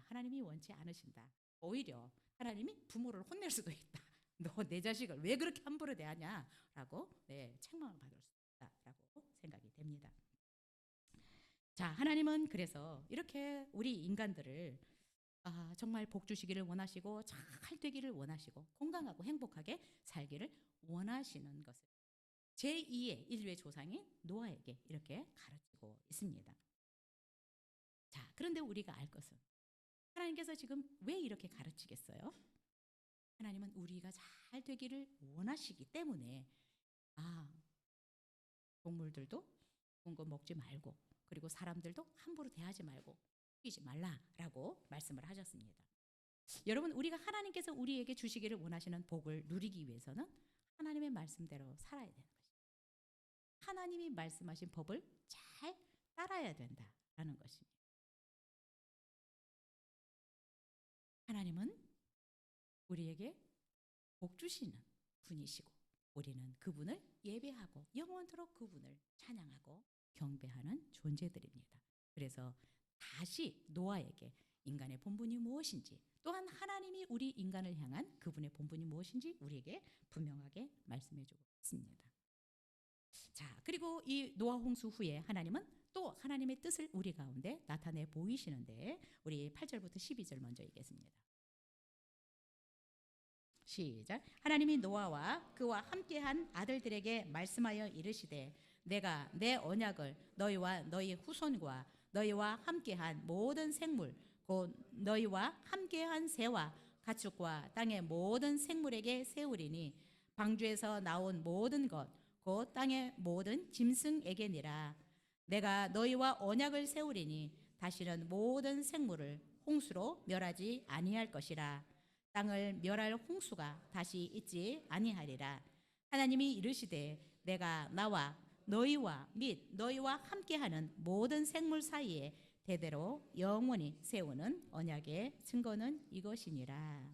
Speaker 1: 하나님이 원치 않으신다. 오히려 하나님이 부모를 혼낼 수도 있다. 너 내 자식을 왜 그렇게 함부로 대하냐라고 책망을 받을 수 있다라고 생각이 됩니다. 자, 하나님은 그래서 이렇게 우리 인간들을 정말 복 주시기를 원하시고 잘 되기를 원하시고 건강하고 행복하게 살기를 원하시는 것을 제2의 인류의 조상인 노아에게 이렇게 가르치고 있습니다. 자, 그런데 우리가 알 것은 하나님께서 지금 왜 이렇게 가르치겠어요? 하나님은 우리가 잘 되기를 원하시기 때문에 동물들도 좋은 거 먹지 말고 그리고 사람들도 함부로 대하지 말고 죽이지 말라라고 말씀을 하셨습니다. 여러분, 우리가 하나님께서 우리에게 주시기를 원하시는 복을 누리기 위해서는 하나님의 말씀대로 살아야 되는 것입니다. 하나님이 말씀하신 법을 잘 따라야 된다라는 것입니다. 하나님은 우리에게 복 주시는 분이시고 우리는 그분을 예배하고 영원토록 그분을 찬양하고 경배하는 존재들입니다. 그래서 다시 노아에게 인간의 본분이 무엇인지 또한 하나님이 우리 인간을 향한 그분의 본분이 무엇인지 우리에게 분명하게 말씀해주고 있습니다. 자, 그리고 이 노아 홍수 후에 하나님은 또 하나님의 뜻을 우리 가운데 나타내 보이시는데 우리 8절부터 12절 먼저 읽겠습니다. 시작. 하나님이 노아와 그와 함께한 아들들에게 말씀하여 이르시되 내가 내 언약을 너희와 너희 후손과 너희와 함께한 모든 생물 곧 너희와 함께한 새와 가축과 땅의 모든 생물에게 세우리니 방주에서 나온 모든 것 곧 땅의 모든 짐승에게니라. 내가 너희와 언약을 세우리니 다시는 모든 생물을 홍수로 멸하지 아니할 것이라. 땅을 멸할 홍수가 다시 있지 아니하리라. 하나님이 이르시되 내가 나와 너희와 및 너희와 함께하는 모든 생물 사이에 대대로 영원히 세우는 언약의 증거는 이것이니라.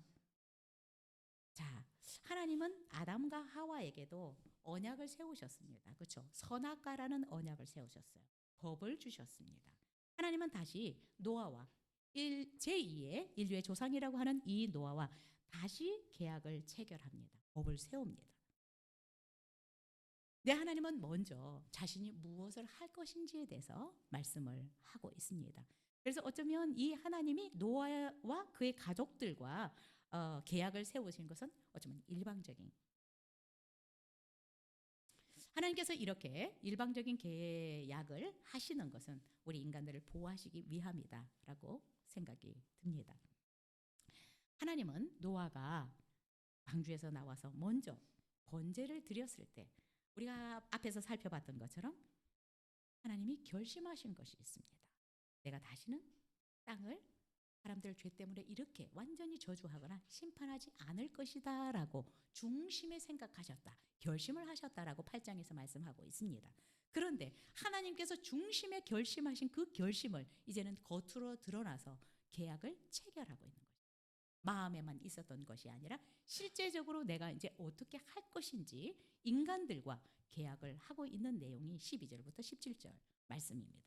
Speaker 1: 자, 하나님은 아담과 하와에게도 언약을 세우셨습니다. 그렇죠? 선악과라는 언약을 세우셨어요. 법을 주셨습니다. 하나님은 다시 노아와 제2의 인류의 조상이라고 하는 이 노아와 다시 계약을 체결합니다. 법을 세웁니다. 네, 하나님은 먼저 자신이 무엇을 할 것인지에 대해서 말씀을 하고 있습니다. 그래서 어쩌면 이 하나님이 노아와 그의 가족들과 계약을 세우신 것은 어쩌면 일방적인, 하나님께서 이렇게 일방적인 계약을 하시는 것은 우리 인간들을 보호하시기 위함이다라고 생각이 듭니다. 하나님은 노아가 방주에서 나와서 먼저 번제를 드렸을 때 우리가 앞에서 살펴봤던 것처럼 하나님이 결심하신 것이 있습니다. 내가 다시는 땅을 사람들 죄 때문에 이렇게 완전히 저주하거나 심판하지 않을 것이다 라고 중심에 생각하셨다, 결심을 하셨다라고 8장에서 말씀하고 있습니다. 그런데 하나님께서 중심에 결심하신 그 결심을 이제는 겉으로 드러나서 계약을 체결하고 있는 거예요. 마음에만 있었던 것이 아니라 실제적으로 내가 이제 어떻게 할 것인지 인간들과 계약을 하고 있는 내용이 12절부터 17절 말씀입니다.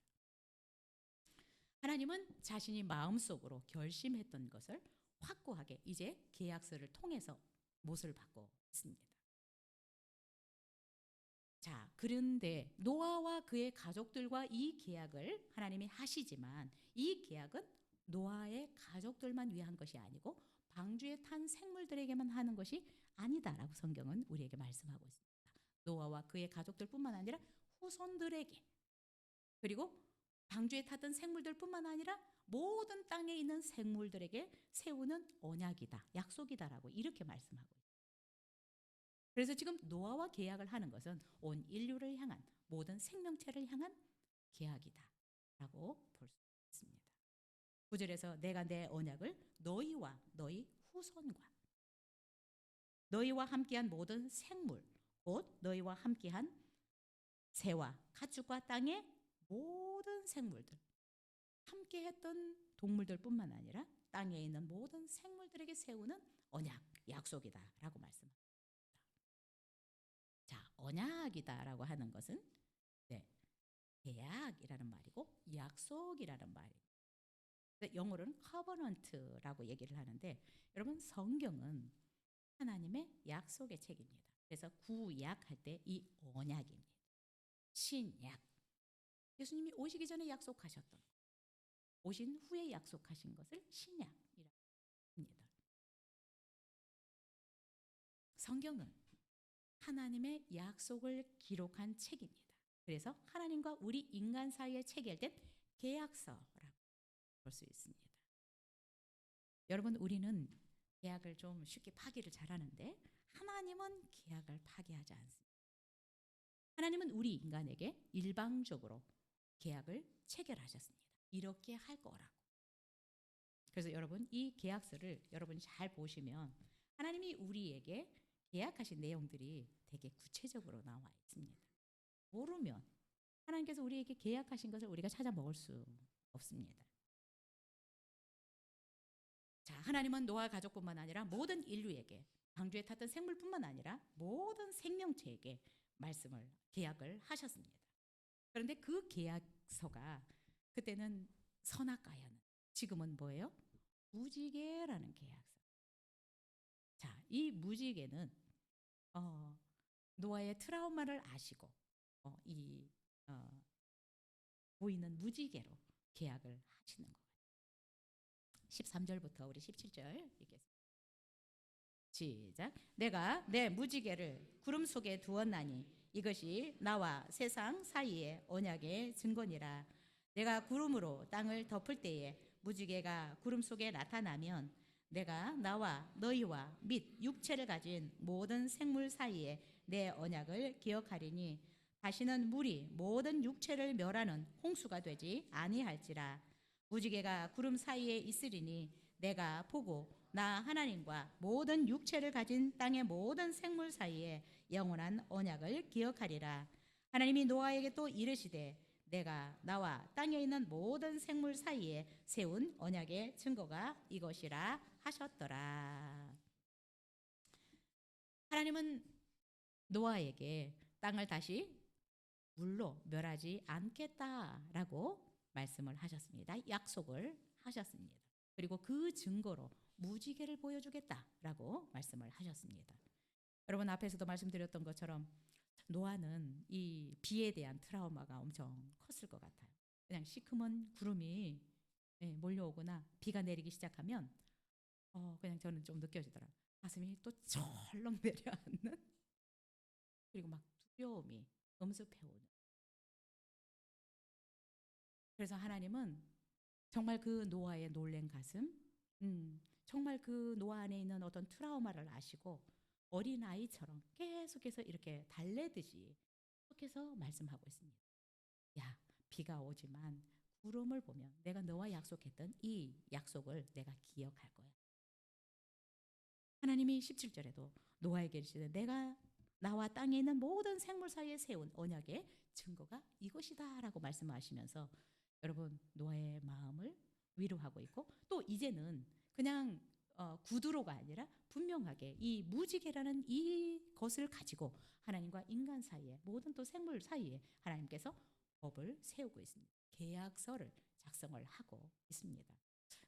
Speaker 1: 하나님은 자신이 마음속으로 결심했던 것을 확고하게 이제 계약서를 통해서 못을 받고 있습니다. 자, 그런데 노아와 그의 가족들과 이 계약을 하나님이 하시지만 이 계약은 노아의 가족들만 위한 것이 아니고 방주에 탄 생물들에게만 하는 것이 아니다라고 성경은 우리에게 말씀하고 있습니다. 노아와 그의 가족들뿐만 아니라 후손들에게, 그리고 방주에 탔던 생물들뿐만 아니라 모든 땅에 있는 생물들에게 세우는 언약이다, 약속이다라고 이렇게 말씀하고 있습니다. 그래서 지금 노아와 계약을 하는 것은 온 인류를 향한, 모든 생명체를 향한 계약이다라고 볼 수 있습니다. 9절에서 내가 내 언약을 너희와 너희 후손과 너희와 함께한 모든 생물, 곧 너희와 함께한 새와 가축과 땅의 모든 생물들, 함께했던 동물들뿐만 아니라 땅에 있는 모든 생물들에게 세우는 언약, 약속이다라고 말씀합니다. 자, 언약이다라고 하는 것은 계약이라는 말이고 약속이라는 말이에요. 영어로는 covenant라고 얘기를 하는데, 여러분 성경은 하나님의 약속의 책입니다. 그래서 구약할 때 이 언약입니다. 신약, 예수님이 오시기 전에 약속하셨던 것, 오신 후에 약속하신 것을 신약이라고 합니다. 성경은 하나님의 약속을 기록한 책입니다. 그래서 하나님과 우리 인간 사이에 체결된 계약서라고 볼 수 있습니다. 여러분, 우리는 계약을 좀 쉽게 파기를 잘하는데 하나님은 계약을 파기하지 않습니다. 하나님은 우리 인간에게 일방적으로 계약을 체결하셨습니다. 이렇게 할 거라고. 그래서 여러분, 이 계약서를 여러분이 잘 보시면 하나님이 우리에게 계약하신 내용들이 되게 구체적으로 나와 있습니다. 모르면 하나님께서 우리에게 계약하신 것을 우리가 찾아 먹을 수 없습니다. 자, 하나님은 노아 가족뿐만 아니라 모든 인류에게, 방주에 탔던 생물뿐만 아니라 모든 생명체에게 말씀을, 계약을 하셨습니다. 그런데 그 계약서가 그때는 선악과였는데 지금은 뭐예요? 무지개라는 계약서. 자, 이 무지개는 노아의 트라우마를 아시고 보이는 무지개로 계약을 하시는 거예요. 13절부터 우리 17절 읽겠습니다. 시작. 내가 내 무지개를 구름 속에 두었나니 이것이 나와 세상 사이의 언약의 증거니라. 내가 구름으로 땅을 덮을 때에 무지개가 구름 속에 나타나면 내가 나와 너희와 및 육체를 가진 모든 생물 사이에 내 언약을 기억하리니 다시는 물이 모든 육체를 멸하는 홍수가 되지 아니할지라. 무지개가 구름 사이에 있으리니 내가 보고 나 하나님과 모든 육체를 가진 땅의 모든 생물 사이에 영원한 언약을 기억하리라. 하나님이 노아에게 또 이르시되 내가 나와 땅에 있는 모든 생물 사이에 세운 언약의 증거가 이것이라 하셨더라. 하나님은 노아에게 땅을 다시 물로 멸하지 않겠다라고 말씀을 하셨습니다. 약속을 하셨습니다. 그리고 그 증거로 무지개를 보여주겠다라고 말씀을 하셨습니다. 여러분 앞에서도 말씀드렸던 것처럼 노아는 이 비에 대한 트라우마가 엄청 컸을 것 같아요. 그냥 시커먼 구름이 몰려오거나 비가 내리기 시작하면 그냥 저는 좀 느껴지더라고요. 가슴이 또 철렁 내려앉는, 그리고 막 두려움이 엄습해오는. 그래서 하나님은 정말 그 노아의 놀란 가슴, 정말 그 노아 안에 있는 어떤 트라우마를 아시고 어린아이처럼 계속해서 이렇게 달래듯이 계속해서 말씀하고 있습니다. 야, 비가 오지만 구름을 보면 내가 너와 약속했던 이 약속을 내가 기억할 거야. 하나님이 17절에도 노아에게 이르시되 내가 나와 땅에 있는 모든 생물 사이에 세운 언약의 증거가 이것이다 라고 말씀하시면서 여러분 노아의 마음을 위로하고 있고, 또 이제는 그냥 구두로가 아니라 분명하게 이 무지개라는 이 것을 가지고 하나님과 인간 사이에, 모든 또 생물 사이에 하나님께서 법을 세우고 있습니다. 계약서를 작성을 하고 있습니다.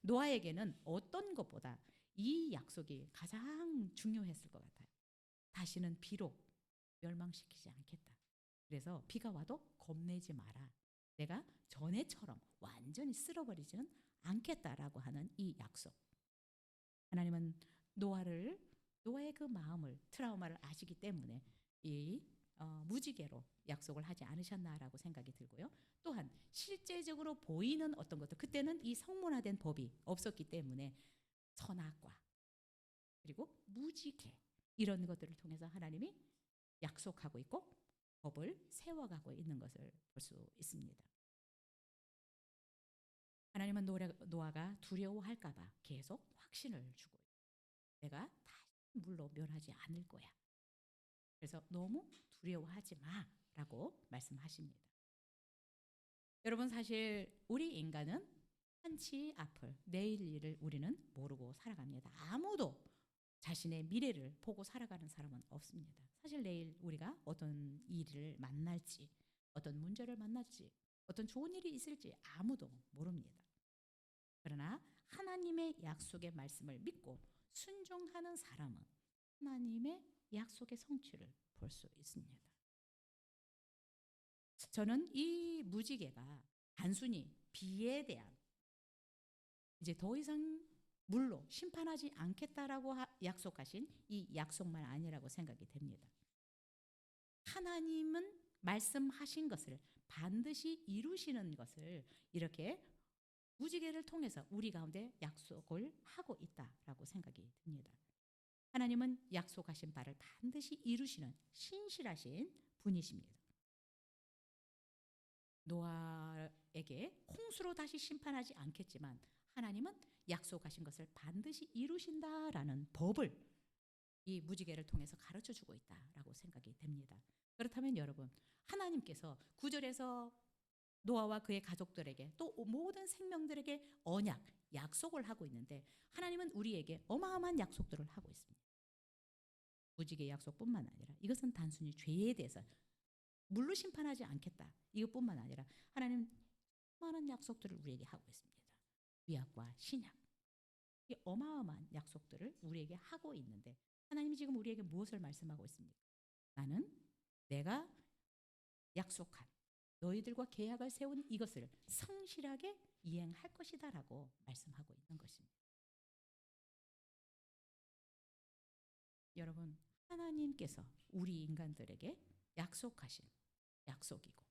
Speaker 1: 노아에게는 어떤 것보다 이 약속이 가장 중요했을 것 같아요. 다시는 비로 멸망시키지 않겠다. 그래서 비가 와도 겁내지 마라. 내가 전에처럼 완전히 쓸어버리지는 않겠다라고 하는 이 약속. 하나님은 노아의 그 마음을, 트라우마를 아시기 때문에 이 무지개로 약속을 하지 않으셨나라고 생각이 들고요. 또한 실제적으로 보이는 어떤 것들, 그때는 이 성문화된 법이 없었기 때문에 선악과 그리고 무지개 이런 것들을 통해서 하나님이 약속하고 있고 법을 세워가고 있는 것을 볼 수 있습니다. 하나님은 노아가 두려워할까 봐 계속 확신을 주고 내가 다시 물로 멸하지 않을 거야. 그래서 너무 두려워하지 마라고 말씀하십니다. 여러분 사실 우리 인간은 한치 앞을, 내일 일을 우리는 모르고 살아갑니다. 아무도 자신의 미래를 보고 살아가는 사람은 없습니다. 사실 내일 우리가 어떤 일을 만날지, 어떤 문제를 만날지, 어떤 좋은 일이 있을지 아무도 모릅니다. 그러나 하나님의 약속의 말씀을 믿고 순종하는 사람은 하나님의 약속의 성취를 볼 수 있습니다. 저는 이 무지개가 단순히 비에 대한, 이제 더 이상 물로 심판하지 않겠다라고 약속하신 이 약속만 아니라고 생각이 됩니다. 하나님은 말씀하신 것을 반드시 이루시는 것을 이렇게 무지개를 통해서 우리 가운데 약속을 하고 있다라고 생각이 듭니다. 하나님은 약속하신 바를 반드시 이루시는 신실하신 분이십니다. 노아에게 홍수로 다시 심판하지 않겠지만 하나님은 약속하신 것을 반드시 이루신다라는 법을 이 무지개를 통해서 가르쳐 주고 있다라고 생각이 됩니다. 그렇다면 여러분, 하나님께서 9절에서 노아와 그의 가족들에게 또 모든 생명들에게 언약, 약속을 하고 있는데 하나님은 우리에게 어마어마한 약속들을 하고 있습니다. 무지개 약속뿐만 아니라 이것은 단순히 죄에 대해서 물로 심판하지 않겠다 이것뿐만 아니라 하나님 많은 약속들을 우리에게 하고 있습니다. 구약과 신약, 이 어마어마한 약속들을 우리에게 하고 있는데 하나님이 지금 우리에게 무엇을 말씀하고 있습니까? 나는 내가 약속한 너희들과 계약을 세운 이것을 성실하게 이행할 것이다 라고 말씀하고 있는 것입니다. 여러분, 하나님께서 우리 인간들에게 약속하신 약속이고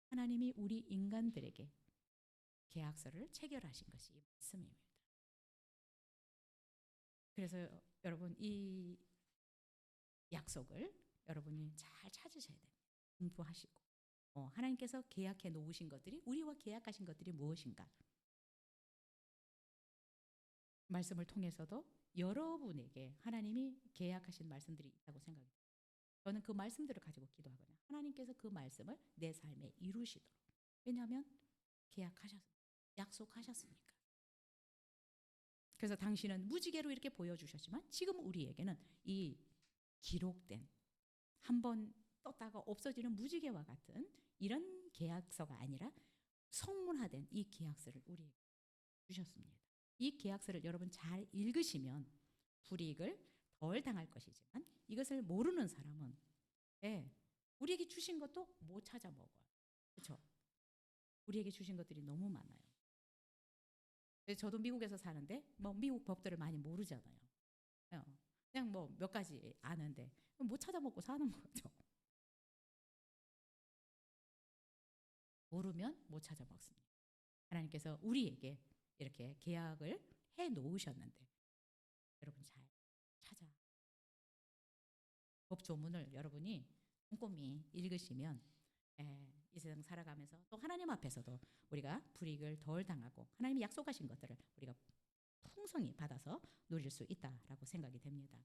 Speaker 1: 하나님이 우리 인간들에게 계약서를 체결하신 것이 말씀입니다. 그래서 여러분 이 약속을 여러분이 잘 찾으셔야 됩니다. 공부하시고 하나님께서 계약해 놓으신 것들이 우리와 계약하신 것들이 무엇인가 말씀을 통해서도 여러분에게 하나님이 계약하신 말씀들이 있다고 생각해요. 저는 그 말씀들을 가지고 기도하거든요. 하나님께서 그 말씀을 내 삶에 이루시도록. 왜냐하면 계약하셨습니다. 약속하셨으니까. 그래서 당신은 무지개로 이렇게 보여주셨지만 지금 우리에게는 이 기록된 한번 떴다가 없어지는 무지개와 같은 이런 계약서가 아니라 성문화된 이 계약서를 우리에게 주셨습니다. 이 계약서를 여러분 잘 읽으시면 불이익을 덜 당할 것이지만 이것을 모르는 사람은 우리에게 주신 것도 못 찾아 먹어요. 그렇죠? 우리에게 주신 것들이 너무 많아요. 저도 미국에서 사는데 미국 법들을 많이 모르잖아요. 그냥 몇 가지 아는데 못 찾아 먹고 사는 거죠. 모르면 못 찾아 먹습니다. 하나님께서 우리에게 이렇게 계약을 해 놓으셨는데 여러분 잘 찾아 법조문을 여러분이 꼼꼼히 읽으시면 이 세상 살아가면서 또 하나님 앞에서도 우리가 불이익을 덜 당하고 하나님이 약속하신 것들을 우리가 풍성히 받아서 누릴 수 있다라고 생각이 됩니다.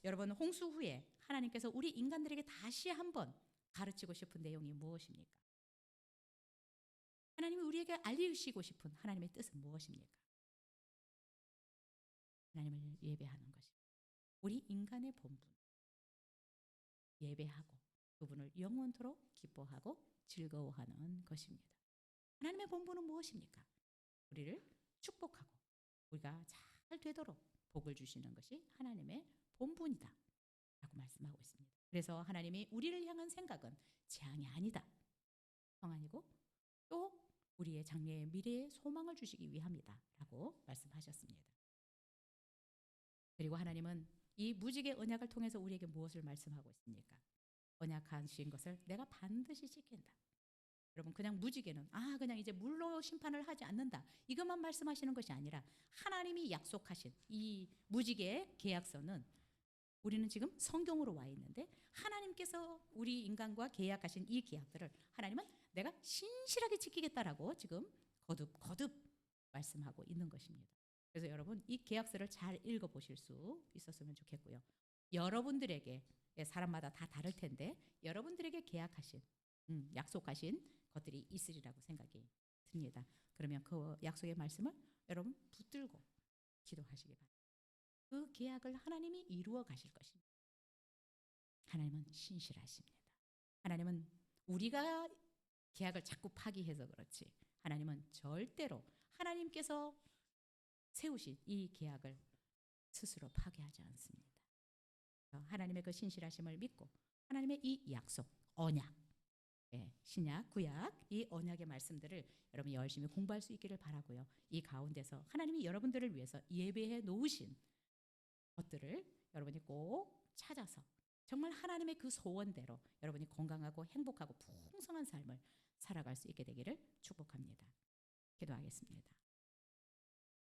Speaker 1: 여러분 홍수 후에 하나님께서 우리 인간들에게 다시 한번 가르치고 싶은 내용이 무엇입니까? 하나님이 우리에게 알리시고 싶은 하나님의 뜻은 무엇입니까? 하나님을 예배하는 것입니다. 우리 인간의 본분 예배하고 그분을 영원토록 기뻐하고 즐거워하는 것입니다. 하나님의 본분은 무엇입니까? 우리를 축복하고 우리가 잘 되도록 복을 주시는 것이 하나님의 본분이다 라고 말씀하고 있습니다. 그래서 하나님이 우리를 향한 생각은 재앙이 아니다, 평안이고 또 우리의 장래의 미래에 소망을 주시기 위함이다 라고 말씀하셨습니다. 그리고 하나님은 이 무지개 언약을 통해서 우리에게 무엇을 말씀하고 있습니까? 언약하신 것을 내가 반드시 지킨다. 여러분 그냥 무지개는 그냥 이제 물로 심판을 하지 않는다 이것만 말씀하시는 것이 아니라 하나님이 약속하신 이 무지개의 계약서는 우리는 지금 성경으로 와 있는데 하나님께서 우리 인간과 계약하신 이 계약들을 하나님은 내가 신실하게 지키겠다라고 지금 거듭 말씀하고 있는 것입니다. 그래서 여러분 이 계약서를 잘 읽어보실 수 있었으면 좋겠고요. 여러분들에게 사람마다 다 다를 텐데 여러분들에게 계약하신 약속하신 것들이 있으리라고 생각이 듭니다. 그러면 그 약속의 말씀을 여러분 붙들고 기도하시기 바랍니다. 그 계약을 하나님이 이루어 가실 것입니다. 하나님은 신실하십니다. 하나님은 우리가 계약을 자꾸 파기해서 그렇지 하나님은 절대로 하나님께서 세우신 이 계약을 스스로 파괴하지 않습니다. 하나님의 그 신실하심을 믿고 하나님의 이 약속, 언약, 신약, 구약 이 언약의 말씀들을 여러분 열심히 공부할 수 있기를 바라고요. 이 가운데서 하나님이 여러분들을 위해서 예배해 놓으신 것들을 여러분이 꼭 찾아서 정말 하나님의 그 소원대로 여러분이 건강하고 행복하고 풍성한 삶을 살아갈 수 있게 되기를 축복합니다. 기도하겠습니다.